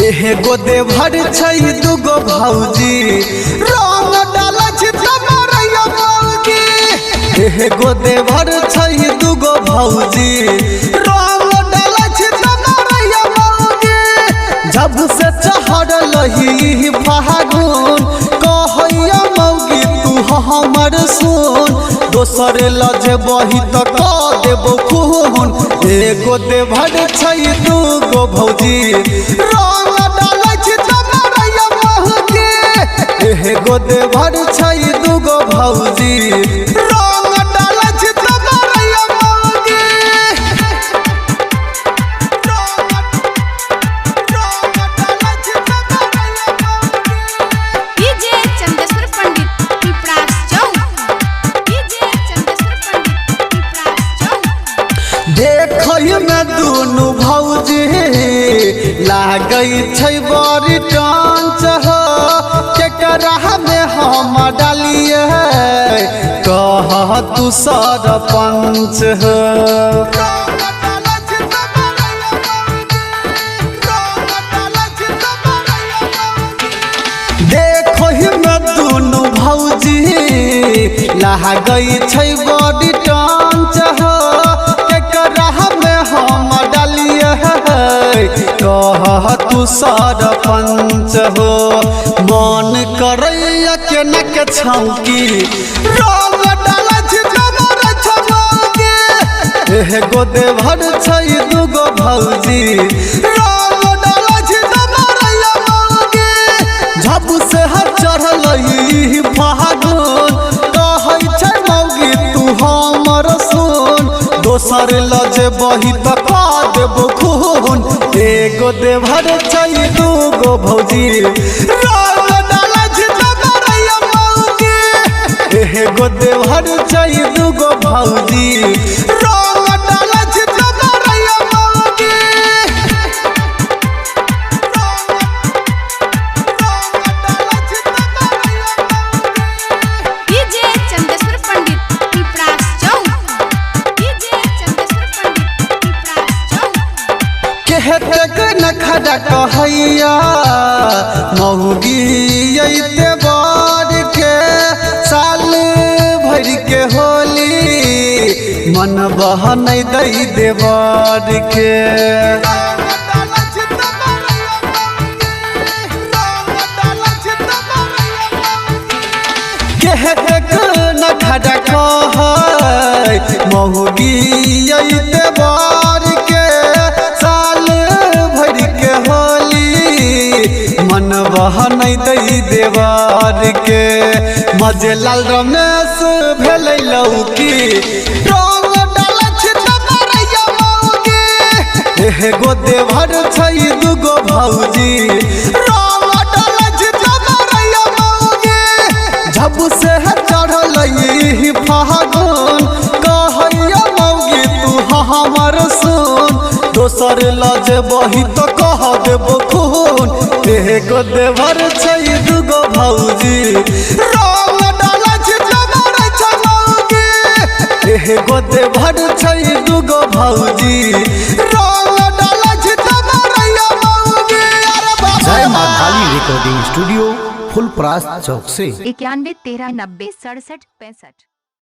एगो देवर छै दुगो भौजी रंग डाला छी तमरैया मौगी। एगो देवर छै दुगो भौजी रंग डाला छी तमरैया मौगी। जब से चढ़ल ही फागुन कहैया मौगी तू हमर सुन, दोसर लजे बही त कह देबो खून। एगो देवर छै दुगो भौजी रंग डाला छी तमरैया मौगी। एगो देवर छै दुगो भौजी रंग डाला छी तमरैया मौगी। डीजे चंदेश्वर पंडित पिपरास चौक। डीजे चंदेश्वर पंडित पिपरास चौक। देखै में दुनु भौजी लागै छै बड़ी टांच हो, केकरा में हम डालिए कह तू सरपंच हो। देखै में दुनु भौजी लागै छै बड़ी टांच हो, केकरा में हम डालिए कह तू सरपंच हो। मन करैया के न के छौकी रंग डाला छी तमरैया मौगी। एगो देवर छै दुगो भौजी रंग डाला छी तमरैया मौगी। जब से चढ़ल ही फागुन कहै छै मौगी तू हमर सुन, दोसर लजे बही त कह देबो खून। एगो देवर छै दुगो भौजी रंग डाला छी तमरैया मौगी। एगो देवर छै दुगो भौजी रंग डाला छी तमरैया मौगी। डीजे चंदेश्वर पंडित पिपरास चौक। डीजे चंदेश्वर पंडित पिपरास चौक। केहते न खड़ा कहैया मौगी अइते बार के साल भर के होली मन बहन दई देवर के। केहते न खड़ा कहै मौगी अइते बार के साल भर के होली मन बहन दई देवर के। मजेलाल रमेश भेलै लौकी रंग डाला छी तमरैया मौगी। एगो देवर छै दुगो भौजी रंग डाला छी तमरैया मौगी। जब से चढ़ल ही फागुन कहैया मौगी तू हमर सुन, दोसर लजे बही त कह देबो खून। एगो देवर छै दुगो भौजी रंग डाला छी तमरैया मौगी। एगो देवर छै दुगो भौजी रंग डाला छी तमरैया मौगी। जय मां काली रिकॉर्डिंग स्टूडियो फुलपरास चौक से 91 13 90 67 65।